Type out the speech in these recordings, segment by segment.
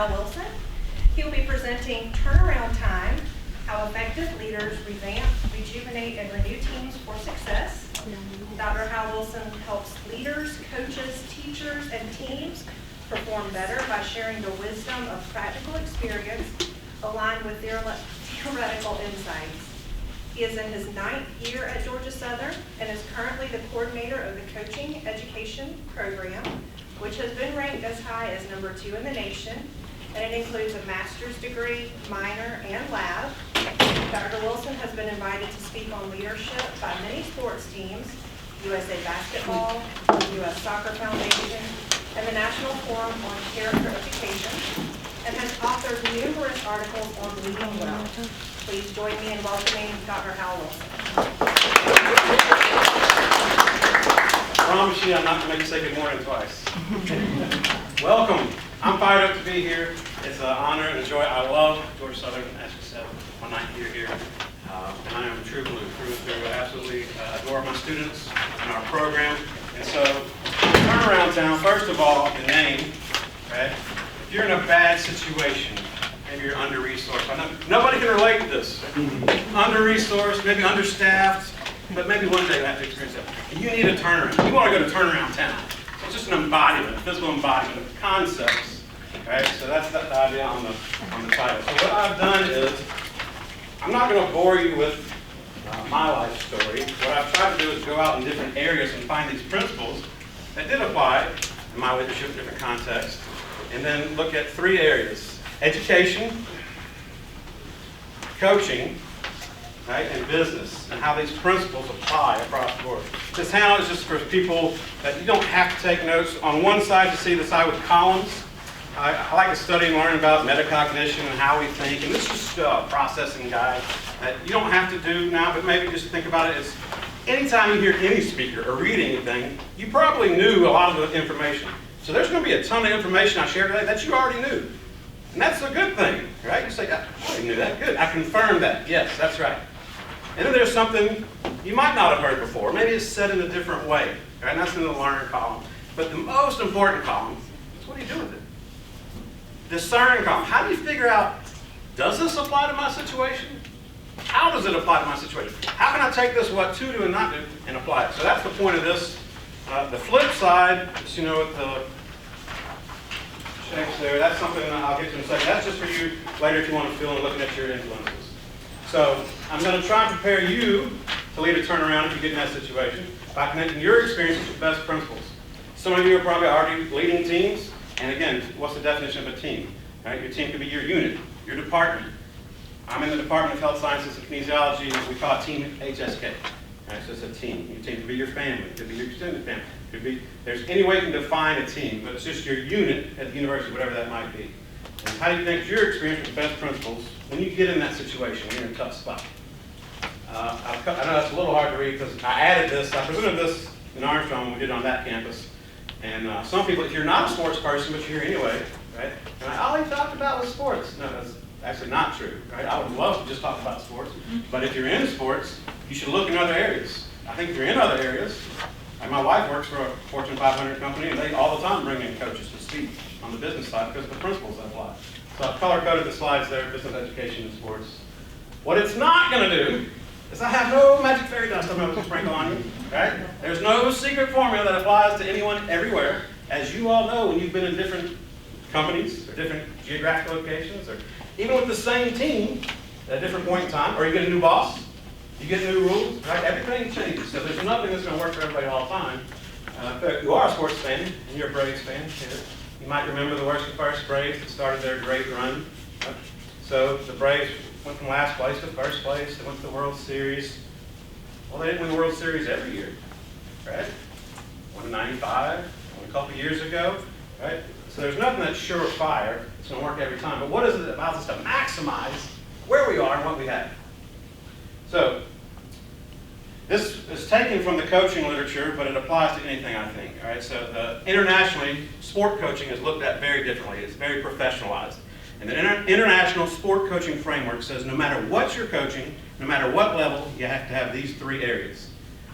Hal Wilson. He will be presenting Turnaround Time, How Effective Leaders Revamp, Rejuvenate, and Renew Teams for Success. Dr. Hal Wilson helps leaders, coaches, teachers, and teams perform better by sharing the wisdom of practical experience aligned with theoretical insights. He is in his 9th year at Georgia Southern and is currently the coordinator of the Coaching Education Program, which has been ranked as high as number 2 in the nation, and it includes a master's degree, minor, and lab. Dr. Wilson has been invited to speak on leadership by many sports teams, USA Basketball, the U.S. Soccer Foundation, and the National Forum on Character Education, and has authored numerous articles on leading well. Please join me in welcoming Dr. Hal Wilson. I promise you I'm not going to make you say good morning twice. Welcome. I'm fired up to be here. It's an honor and a joy. I love Georgia Southern, as you said, my 9th year here. And I am a true blue. I absolutely adore my students and our program. And so, Turnaround Town, first of all, the name, right? If you're in a bad situation, maybe you're under-resourced. I know nobody can relate to this. Under-resourced, maybe understaffed, but maybe one day you'll have to experience that. And you need a turnaround. You want to go to Turnaround Town. So it's just an embodiment, a physical embodiment of concepts. Right? So that's the idea on the title. So what I've done is, I'm not going to bore you with my life story. What I've tried to do is go out in different areas and find these principles that did apply in my leadership in different contexts, and then look at 3 areas: education, coaching, right, and business, and how these principles apply across the board. This handout is just for people that you don't have to take notes. On one side, you see the side with columns. I like to study and learn about metacognition and how we think, and this is just a processing guide that you don't have to do now, but maybe just think about it as anytime you hear any speaker or read anything, you probably knew a lot of the information. So there's going to be a ton of information I share today that you already knew. And that's a good thing, right? You say, I already knew that. Good. I confirmed that. Yes, that's right. And then there's something you might not have heard before. Maybe it's said in a different way, right? And that's in the learn column. But the most important column is, what do you do with it? Discern column. How do you figure out, does this apply to my situation? How does it apply to my situation? How can I take this, what to do and not do, and apply it? So that's the point of this. The flip side, just, you know, with the shapes there, that's something that I'll get to in a second. That's just for you later if you want to feel and looking at your influences. So I'm going to try and prepare you to lead a turnaround if you get in that situation by connecting your experiences with best principles. Some of you are probably already leading teams. And again, what's the definition of a team? Right? Your team could be your unit, your department. I'm in the Department of Health Sciences and Kinesiology, and we call it Team HSK. Right? So it's a team. Your team could be your family, it could be your extended family. Could be, there's any way you can define a team, but it's just your unit at the university, whatever that might be. And how do you think your experience with best principles when you get in that situation, when you're in a tough spot? I know that's a little hard to read because I added this. I presented this in Armstrong when we did it on that campus. And some people, if you're not a sports person, but you're here anyway, right? And all he talked about was sports. No, that's actually not true, right? I would love to just talk about sports. But if you're in sports, you should look in other areas. I think if you're in other areas, and my wife works for a Fortune 500 company, and they all the time bring in coaches to speak on the business side because of the principles that apply. So I've color-coded the slides there, business education and sports. What it's not going to do is I have no magic fairy dust I'm going to sprinkle on you, right? There's no secret formula that applies to anyone everywhere. As you all know, when you've been in different companies or different geographic locations, or even with the same team at a different point in time, or you get a new boss, you get new rules, right? Everything changes. So there's nothing that's going to work for everybody all the time. If you are a sports fan, and you're a Braves fan, you might remember the first Braves that started their great run. Right? So the Braves went from last place to first place. They went to the World Series. Well, they didn't win the World Series every year, right? Won in '95, won a couple years ago, right? So there's nothing that's surefire. It's going to work every time. But what is it that allows us to maximize where we are and what we have? So this is taken from the coaching literature, but it applies to anything, I think. All right. So internationally, sport coaching is looked at very differently. It's very professionalized. And the International Sport Coaching Framework says no matter what you're coaching, no matter what level, you have to have these 3 areas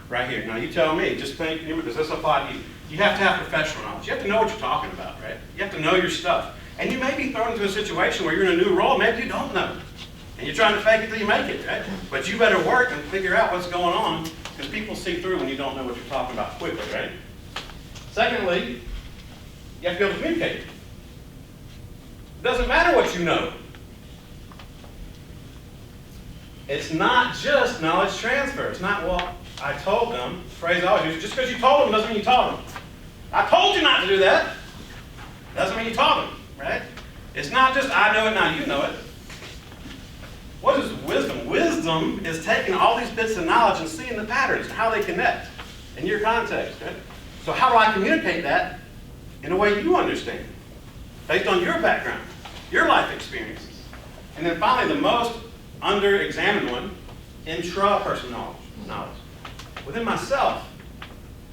right here. Now you tell me, just think, does this apply to you? You have to have professional knowledge. You have to know what you're talking about, right? You have to know your stuff. And you may be thrown into a situation where you're in a new role, maybe you don't know. And you're trying to fake it till you make it, right? But you better work and figure out what's going on, because people see through when you don't know what you're talking about quickly, right? Secondly, you have to be able to communicate. It doesn't matter what you know. It's not just knowledge transfer. It's not, well, I told them, the phrase I always use, just because you told them doesn't mean you taught them. I told you not to do that. Doesn't mean you taught them, right? It's not just I know it, now you know it. What is wisdom? Wisdom is taking all these bits of knowledge and seeing the patterns and how they connect in your context, right? So how do I communicate that in a way you understand, based on your background, your life experiences? And then finally, the most under-examined one, intrapersonal knowledge. Within myself,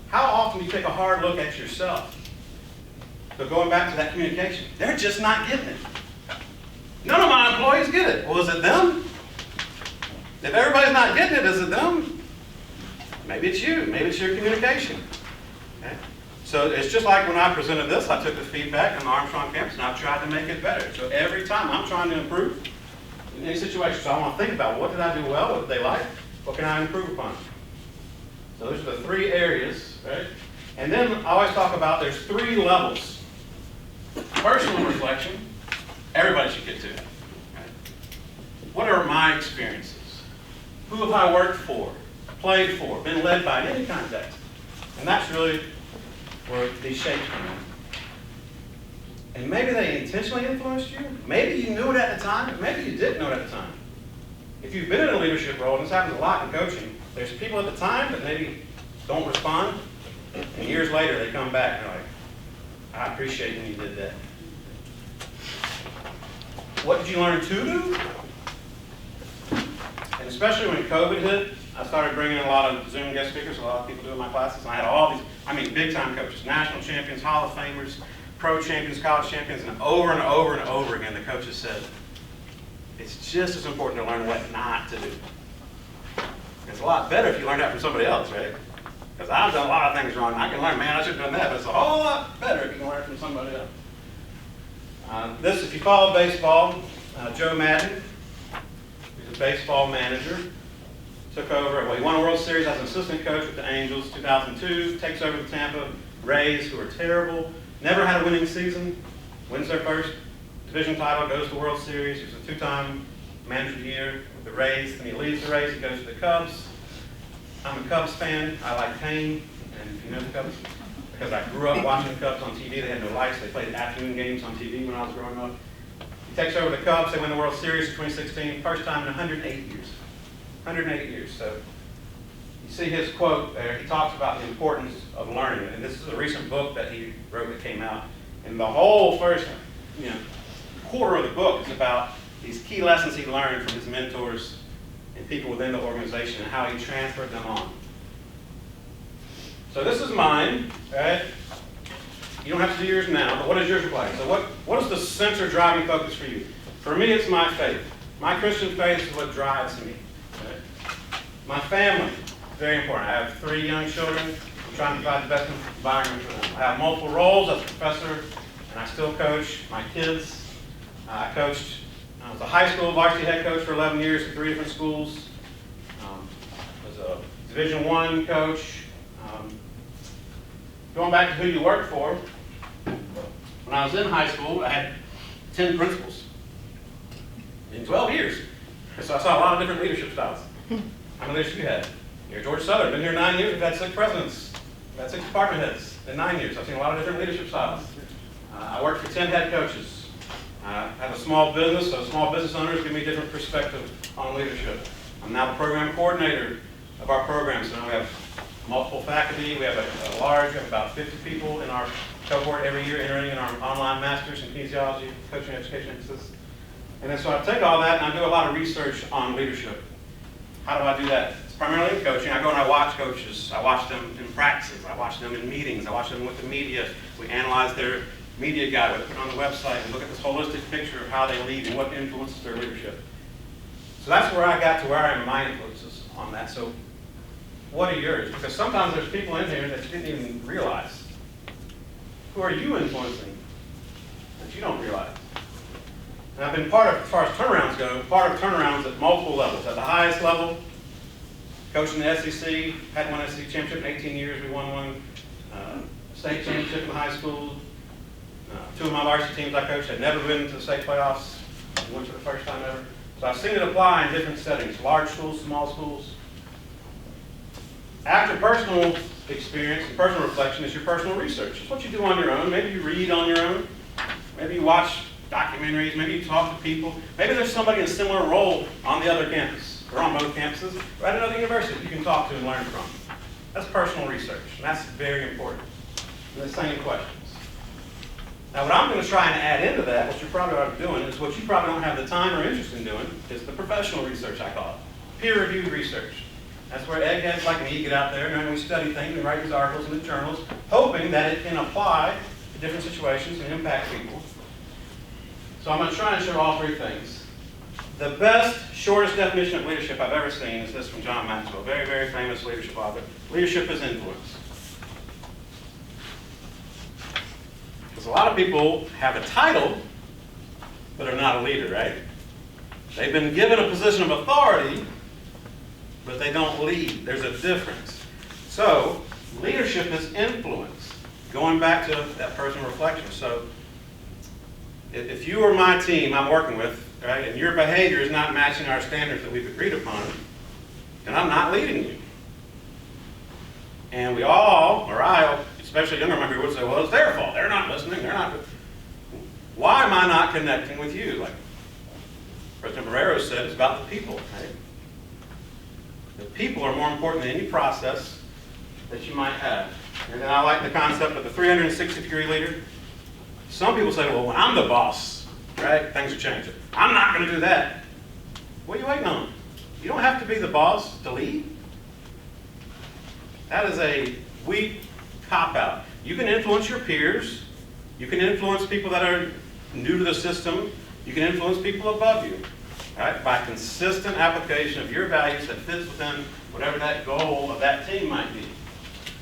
how often do you take a hard look at yourself? So going back to that communication, they're just not getting it. None of my employees get it. Well, is it them? If everybody's not getting it, is it them? Maybe it's you. Maybe it's your communication. Okay? So it's just like when I presented this, I took the feedback on the Armstrong campus and I've tried to make it better. So every time I'm trying to improve in any situation. So I want to think about what did I do well, what did they like, what can I improve upon? So those are the three areas, right? And then I always talk about there's three levels. Personal reflection, everybody should get to. Okay? What are my experiences? Who have I worked for, played for, been led by in any context? And that's really where these shapes come in. And maybe they intentionally influenced you. Maybe you knew it at the time. Maybe you didn't know it at the time. If you've been in a leadership role, and this happens a lot in coaching, there's people at the time that maybe don't respond, and years later they come back and they're like, I appreciate when you did that. What did you learn to do? And especially when COVID hit, I started bringing in a lot of Zoom guest speakers, a lot of people doing my classes, and I had all these, big-time coaches, national champions, Hall of Famers, pro champions, college champions, and over and over and over again, the coaches said, it's just as important to learn what not to do. It's a lot better if you learn that from somebody else, right? Because I've done a lot of things wrong. I can learn, man, I should have done that, but it's a whole lot better if you can learn from somebody else. If you follow baseball, Joe Madden, who's a baseball manager, took over, well, he won a World Series as an assistant coach with the Angels, 2002, takes over the Tampa Rays, who are terrible, never had a winning season, wins their first division title, goes to the World Series, he's a two-time manager of the year with the Rays, then he leaves the Rays, he goes to the Cubs. I'm a Cubs fan, I like pain, and you know the Cubs? Because I grew up watching the Cubs on TV, they had no lights, they played afternoon games on TV when I was growing up. He takes over the Cubs, they win the World Series in 2016, first time in 108 years. 108 years, so you see his quote there, he talks about the importance of learning, and this is a recent book that he wrote that came out, and the whole first quarter of the book is about these key lessons he learned from his mentors and people within the organization and how he transferred them on. So this is mine, right? You don't have to do yours now, but what is yours look like? So what is the center driving focus for you? For me, it's my faith. My Christian faith is what drives me. Right? My family, very important. I have 3 young children. I'm trying to provide the best environment for them. I have multiple roles as a professor, and I still coach my kids. I was a high school varsity head coach for 11 years at 3 different schools. I was a Division I coach. Going back to who you work for, when I was in high school, I had 10 principals in 12 years. So I saw a lot of different leadership styles. How many leaders you had? You're George Southern, been here 9 years, we've had 6 presidents. We've had 6 department heads in 9 years. I've seen a lot of different leadership styles. I worked for 10 head coaches. I have a small business, so small business owners give me a different perspective on leadership. I'm now the program coordinator of our programs. So now we have multiple faculty, we have we have about 50 people in our cohort every year entering in our online masters in kinesiology, coaching, education, emphasis. And then so I take all that and I do a lot of research on leadership. How do I do that? It's primarily in coaching. I go and I watch coaches. I watch them in practices. I watch them in meetings. I watch them with the media. We analyze their media guide, we put it on the website and look at this holistic picture of how they lead and what influences their leadership. So that's where I got to where I am my influences on that. So what are yours? Because sometimes there's people in here that you didn't even realize. Who are you influencing that you don't realize. And I've been part of, as far as turnarounds go, part of turnarounds at multiple levels. At the highest level, coaching the SEC, hadn't won an SEC championship in 18 years. We won one state championship in high school. Two of my varsity teams I coached had never been to the state playoffs. We went for the first time ever. So I've seen it apply in different settings, large schools, small schools. After personal experience and personal reflection is your personal research. It's what you do on your own. Maybe you read on your own. Maybe you watch documentaries. Maybe you talk to people. Maybe there's somebody in a similar role on the other campus or on both campuses or at another university you can talk to and learn from. That's personal research, and that's very important. And the same questions. Now, what I'm going to try and add into that, what you're probably already doing, is what you probably don't have the time or interest in doing, is the professional research, I call it. Peer-reviewed research. That's where eggheads like me get out there and we study things and write these articles in the journals, hoping that it can apply to different situations and impact people. So I'm going to try and show all three things. The best, shortest definition of leadership I've ever seen is this from John Maxwell, very, very famous leadership author. Leadership is influence. Because a lot of people have a title, but are not a leader, right? They've been given a position of authority, but they don't lead. There's a difference. So, leadership is influence. Going back to that personal reflection. So, if you or my team I'm working with, right, and your behavior is not matching our standards that we've agreed upon, then I'm not leading you. And we all, or I, especially younger members, would say, well, it's their fault. They're not listening. They're not. Why am I not connecting with you? Like President Barrero said, it's about the people, right? The people are more important than any process that you might have. And then I like the concept of the 360-degree leader. Some people say, well, when I'm the boss, right, things are changing. I'm not going to do that. What are you waiting on? You don't have to be the boss to lead. That is a weak cop-out. You can influence your peers. You can influence people that are new to the system. You can influence people above you. Right? By consistent application of your values that fits within whatever that goal of that team might be.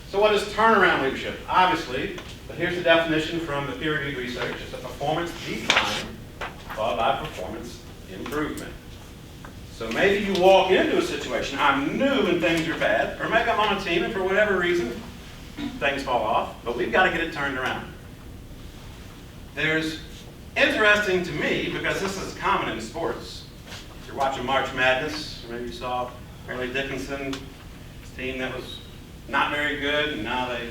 So what is turnaround leadership? Obviously, but here's the definition from the peer-reviewed research. It's a performance decline followed by performance improvement. So maybe you walk into a situation, I'm new and things are bad, or maybe I'm on a team and for whatever reason, things fall off, but we've got to get it turned around. There's interesting to me, because this is common in sports. You're watching March Madness, or maybe you saw Fairleigh Dickinson's team that was not very good, and now they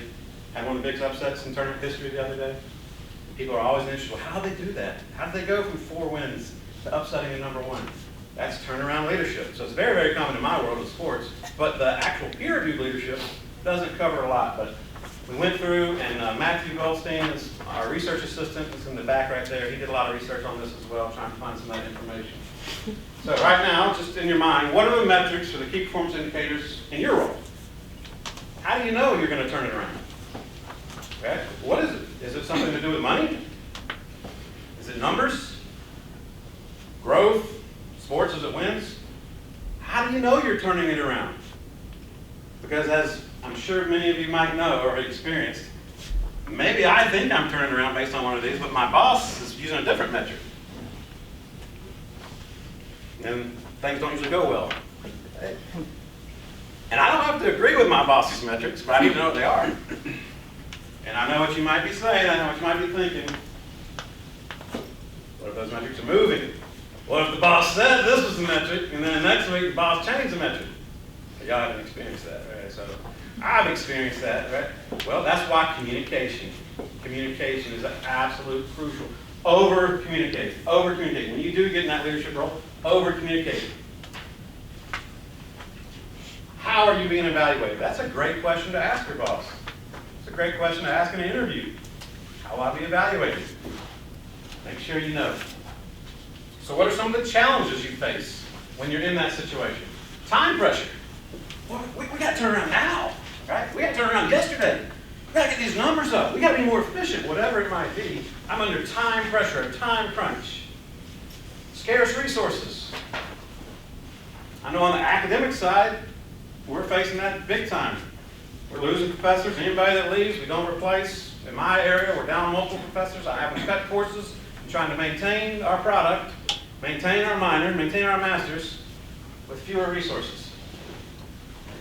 had one of the biggest upsets in tournament history the other day. People are always interested, well, how did they do that? How did they go from 4 wins to upsetting the number 1? That's turnaround leadership. So it's very, very common in my world of sports, but the actual peer-reviewed leadership doesn't cover a lot. But we went through, and Matthew Goldstein is our research assistant. He's in the back right there. He did a lot of research on this as well, trying to find some of that information. So right now, just in your mind, what are the metrics or the key performance indicators in your role? How do you know you're going to turn it around? Okay. What is it? Is it something to do with money? Is it numbers? Growth? Sports as it wins? How do you know you're turning it around? Because as I'm sure many of you might know or have experienced, maybe I think I'm turning around based on one of these, but my boss is using a different metric. And things don't usually go well. And I don't have to agree with my boss's metrics, but I need to know what they are. And I know what you might be saying, I know what you might be thinking. What if those metrics are moving? What if the boss said this was the metric, and then next week the boss changed the metric? Y'all haven't experienced that, right? So I've experienced that, right? Well, that's why communication is absolute crucial. Over-communicate. When you do get in that leadership role, over-communicate. How are you being evaluated? That's a great question to ask your boss. It's a great question to ask in an interview. How will I be evaluated? Make sure you know. So what are some of the challenges you face when you're in that situation? Time pressure. Well, we got to turn around now, right? We got to turn around yesterday. We got to get these numbers up. We got to be more efficient, whatever it might be. I'm under time pressure, a time crunch. Scarce resources. I know on the academic side, we're facing that big time. We're losing professors. Anybody that leaves, we don't replace. In my area, we're down multiple professors. I have them cut courses and trying to maintain our product, maintain our minor, maintain our master's with fewer resources.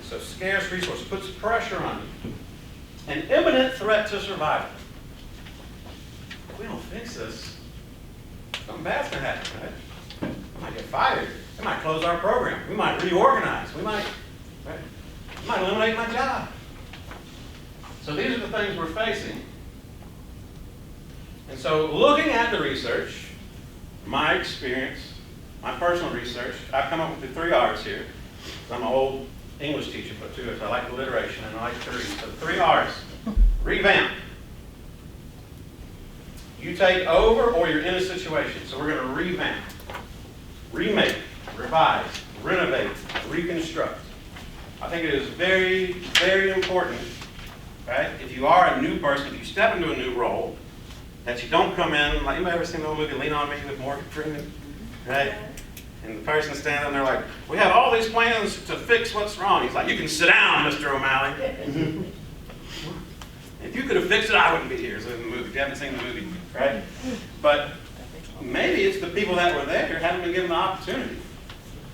So scarce resources puts pressure on you. An imminent threat to survival. If we don't fix this, something bad's going to happen, right? We might get fired. They might close our program. We might reorganize. We might eliminate my job. So these are the things we're facing. And so looking at the research, my experience, my personal research, I've come up with the 3 R's here. I'm an old English teacher, but too, so I like alliteration and I like to read. So the 3 R's. Revamp. You take over or you're in a situation. So we're going to revamp, remake, revise, renovate, reconstruct. I think it is very, very important, right? If you are a new person, if you step into a new role, that you don't come in, like, you ever seen the old movie Lean On Me with Morgan Freeman, right? And the person standing there like, we have all these plans to fix what's wrong. He's like, you can sit down, Mr. O'Malley. If you could have fixed it, I wouldn't be here. So in the movie, if you haven't seen the movie, right? But maybe it's the people that were there haven't been given the opportunity.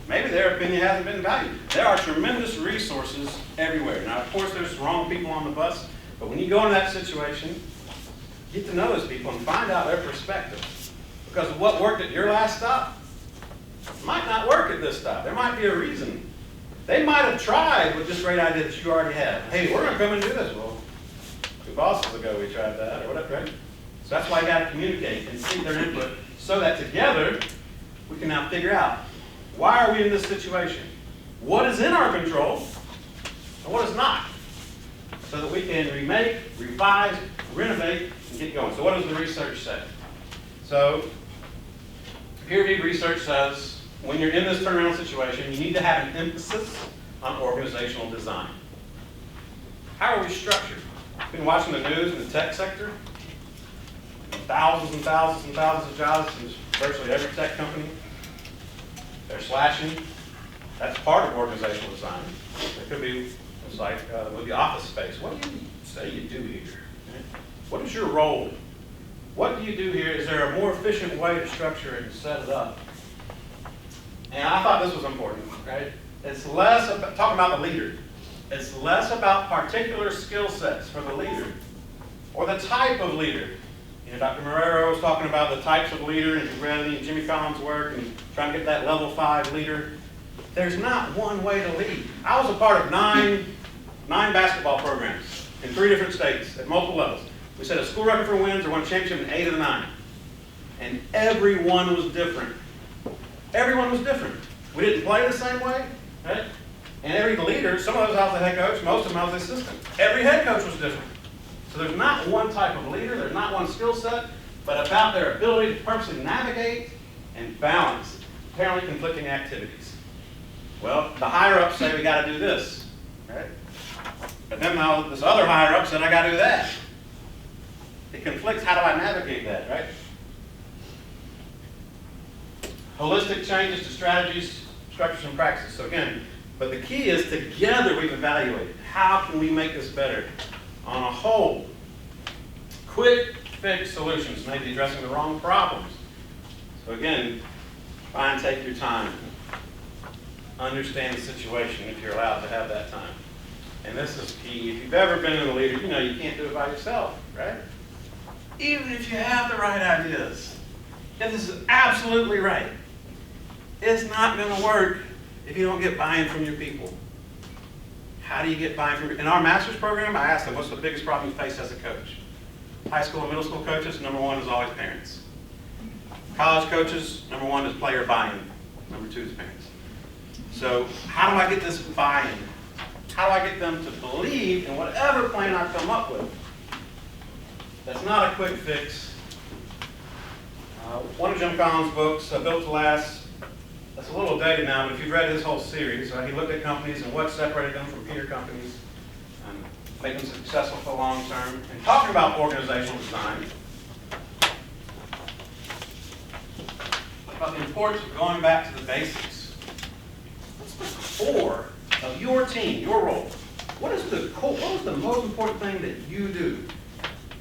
Maybe their opinion hasn't been valued. There are tremendous resources everywhere. Now, of course, there's wrong people on the bus, but when you go into that situation, get to know those people and find out their perspective. Because of what worked at your last stop might not work at this stop. There might be a reason. They might have tried with this great idea that you already had. Hey, we're going to come and do this. Well, 2 bosses ago we tried that, or whatever, right? So that's why you got to communicate and seek their input so that together we can now figure out, why are we in this situation? What is in our control and what is not? So that we can remake, revise, renovate, and get going. So what does the research say? So peer-reviewed research says when you're in this turnaround situation, you need to have an emphasis on organizational design. How are we structured? I've been watching the news in the tech sector. Thousands and thousands and thousands of jobs in virtually every tech company. They're slashing. That's part of organizational design. It could be, it's like with the office space. What do you say you do here? What is your role? What do you do here? Is there a more efficient way to structure it and set it up? And I thought this was important, right? It's less about, talking about the leader. It's less about particular skill sets for the leader or the type of leader. You know, Dr. Marrero was talking about the types of leader, and you've read any Jimmy Collins' work and trying to get that level 5 leader. There's not one way to lead. I was a part of nine basketball programs in 3 different states at multiple levels. We set a school record for wins or won a championship in 8 of the 9. And everyone was different. Everyone was different. We didn't play the same way, right? And every leader, some of those I was the head coach, most of them I was the assistant. Every head coach was different. So there's not one type of leader, there's not one skill set, but about their ability to purposely navigate and balance apparently conflicting activities. Well, the higher ups say we got to do this, right? But then now this other higher up said I got to do that. It conflicts. How do I navigate that, right? Holistic changes to strategies, structures, and practices. So again, but the key is together we've evaluated. How can we make this better on a whole? Quick fix solutions, maybe addressing the wrong problems. So again, try and take your time. Understand the situation if you're allowed to have that time. And this is key. If you've ever been a leader, you know you can't do it by yourself, right? Even if you have the right ideas, if this is absolutely right, it's not going to work if you don't get buy-in from your people. How do you get buy-in from your... In our master's program, I asked them, what's the biggest problem you face as a coach? High school and middle school coaches, number 1 is always parents. College coaches, number 1 is player buy-in. Number 2 is parents. So how do I get this buy-in? How do I get them to believe in whatever plan I come up with? That's not a quick fix. One of Jim Collins' books, Built to Last, that's a little dated now, but if you've read his whole series, he looked at companies and what separated them from peer companies and made them successful for the long term. And talking about organizational design, about the importance of going back to the basics. What's the core of your team, your role? What is the most important thing that you do?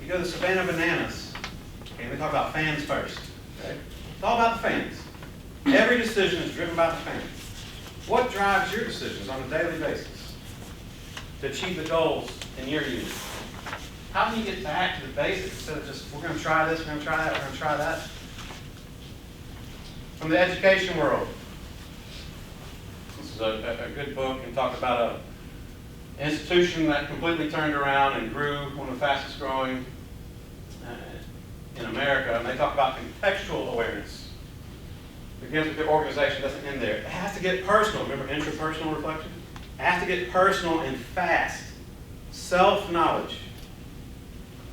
You go to Savannah Bananas, okay, they talk about fans first. Okay? It's all about the fans. Every decision is driven by the fans. What drives your decisions on a daily basis to achieve the goals in your unit? How can you get back to the basics instead of just, we're going to try this, we're going to try that, we're going to try that? From the education world, this is a good book and talked about an institution that completely turned around and grew, one of the fastest growing in America, and they talk about contextual awareness. It begins with their organization, doesn't end there. It has to get personal. Remember intrapersonal reflection? It has to get personal and fast. Self-knowledge.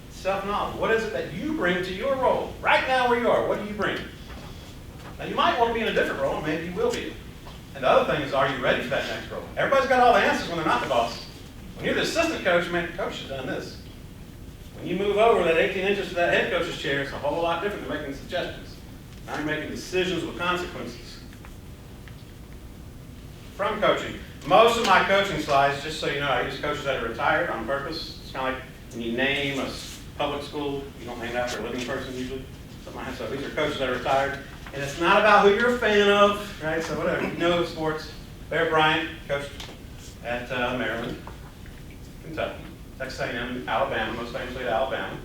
Self-knowledge. What is it that you bring to your role? Right now where you are, what do you bring? Now you might want to be in a different role, and maybe you will be. And the other thing is, are you ready for that next role? Everybody's got all the answers when they're not the boss. When you're the assistant coach, man, the coach has done this. When you move over that 18 inches to that head coach's chair, it's a whole lot different than making suggestions. Now you're making decisions with consequences. From coaching. Most of my coaching slides, just so you know, I use coaches that are retired on purpose. It's kind of like when you name a public school, you don't name it after a living person usually. Something like that. So these are coaches that are retired. And it's not about who you're a fan of, right? So whatever, you know sports. Bear Bryant, coached at Maryland, Kentucky, Texas A&M, Alabama, most famously at Alabama.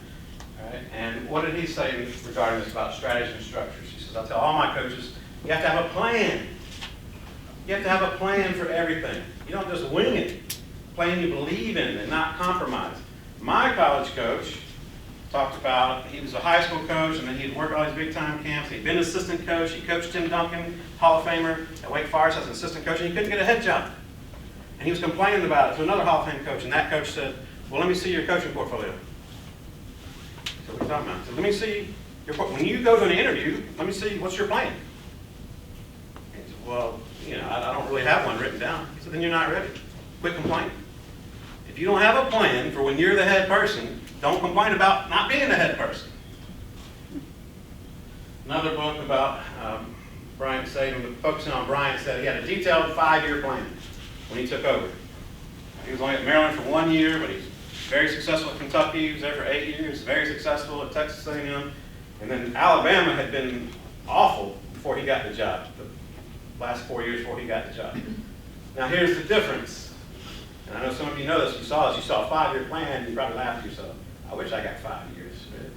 All right? And what did he say regarding this about strategies and structures? He says, I'll tell all my coaches, you have to have a plan. You have to have a plan for everything. You don't just wing it. A plan you believe in and not compromise. My college coach talked about, he was a high school coach, and then he'd work all these big-time camps. He'd been an assistant coach. He coached Tim Duncan, Hall of Famer, at Wake Forest as an assistant coach, and he couldn't get a head job. And he was complaining about it to another Hall of Fame coach, and that coach said, well, let me see your coaching portfolio. So what are you talking about? So let me see your when you go to an interview, let me see, what's your plan? He said, well, you know, I don't really have one written down. He said, then you're not ready. Quit complaining. If you don't have a plan for when you're the head person, don't complain about not being the head person. Another book about Bryant Saban, focusing on Bryant, said he had a detailed 5-year plan when he took over. He was only at Maryland for 1 year, but he's very successful at Kentucky. He was there for 8 years, very successful at Texas A&M. And then Alabama had been awful before he got the job, the last 4 years before he got the job. Now here's the difference. And I know some of you know this, you saw a 5-year plan, you probably laughed to yourself. I wish I got 5 years. Right?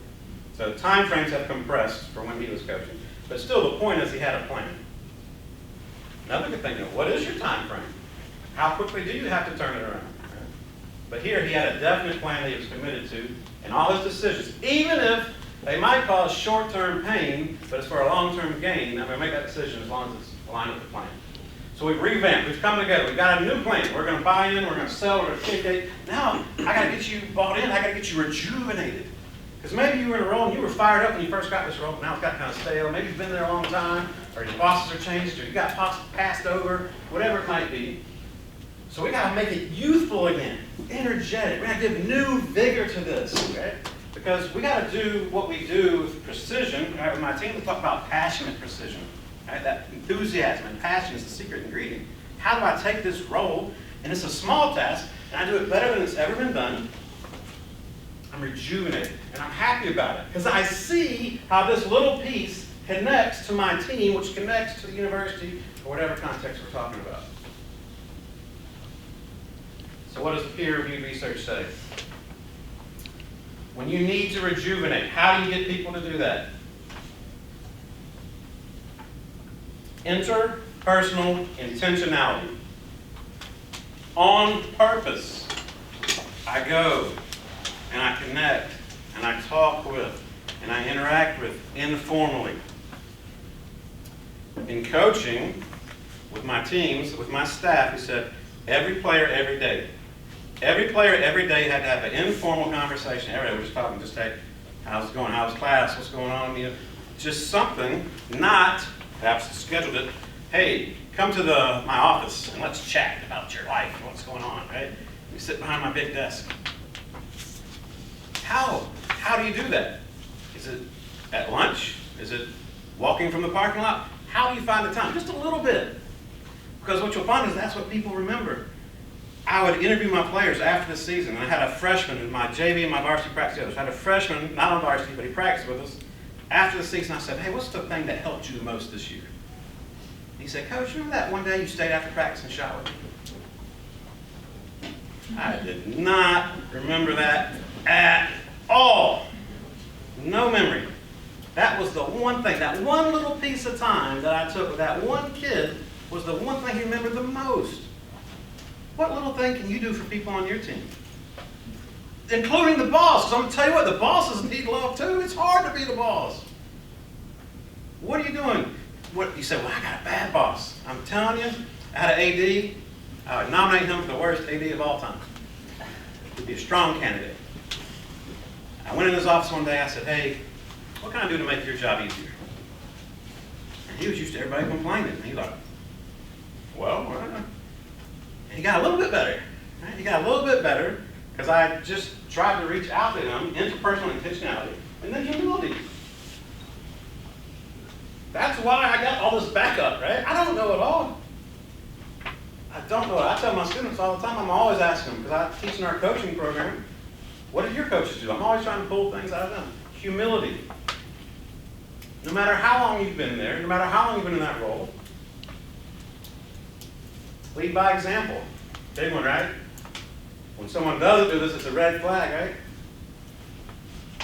So time frames have compressed for when he was coaching. But still the point is he had a plan. Another good thing, what is your time frame? How quickly do you have to turn it around? Right? But here he had a definite plan that he was committed to, and all his decisions, even if they might cause short-term pain, but it's for a long-term gain, I'm going to make that decision as long as it's aligned with the plan. So we've revamped, we've come together, we've got a new plan. We're going to buy in, we're going to sell, we're going to kick. Now, I got to get you bought in, I got to get you rejuvenated. Because maybe you were in a role and you were fired up when you first got this role, but now it's got kind of stale. Maybe you've been there a long time, or your bosses are changed, or you got passed over, whatever it might be. So we got to make it youthful again, energetic. We got to give new vigor to this, okay? Because we got to do what we do with precision. Right? With my team, we talk about passionate precision. Right? That enthusiasm and passion is the secret ingredient. How do I take this role, and it's a small task, and I do it better than it's ever been done? I'm rejuvenated, and I'm happy about it, because I see how this little piece connects to my team, which connects to the university, or whatever context we're talking about. So what does the peer-reviewed research say? When you need to rejuvenate, how do you get people to do that? Interpersonal intentionality. On purpose, I go and I connect and I talk with and I interact with informally. In coaching with my teams, with my staff, we said every player every day. Every player every day had to have an informal conversation. Every day we're just talking, just hey, how's it going? How's class? What's going on? You know, just something, not perhaps scheduled it. Hey, come to my office and let's chat about your life and what's going on, right? You sit behind my big desk. How do you do that? Is it at lunch? Is it walking from the parking lot? How do you find the time? Just a little bit. Because what you'll find is that's what people remember. I would interview my players after the season. And I had a freshman in my JV and my varsity practice together. So I had a freshman, not on varsity, but he practiced with us. After the season, I said, hey, what's the thing that helped you the most this year? He said, Coach, remember that one day you stayed after practice and shot with me? I did not remember that at all. No memory. That was the one thing, that one little piece of time that I took with that one kid was the one thing he remembered the most. What little thing can you do for people on your team? Including the boss. Because I'm going to tell you what, the bosses need love too. It's hard to be the boss. What are you doing? What you say, well, I got a bad boss. I'm telling you, I had an AD. I would nominate him for the worst AD of all time. He'd be a strong candidate. I went in his office one day, I said, hey, what can I do to make your job easier? And he was used to everybody complaining. And he thought, well, and he got a little bit better. Right? He got a little bit better because I just tried to reach out to him, interpersonal intentionality, and then humility. That's why I got all this backup, right? I don't know it all. I don't know it. I tell my students all the time, I'm always asking them, because I teach in our coaching program, what did your coaches do? I'm always trying to pull things out of them. Humility. No matter how long you've been there, no matter how long you've been in that role, lead by example. Big one, right? When someone doesn't do this, it's a red flag, right?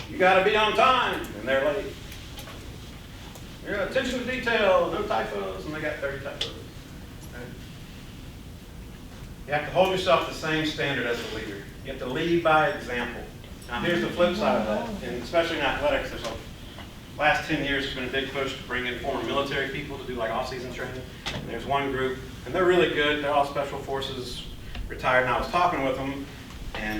You got to be on time, and they're late. Attention to detail, no typos, and they got 30 typos. Right? You have to hold yourself to the same standard as a leader. You have to lead by example. Now here's the flip side of that, and especially in athletics, there's last 10 years there's been a big push to bring in former military people to do like off-season training. And there's one group, and they're really good. They're all special forces, retired, and I was talking with them, and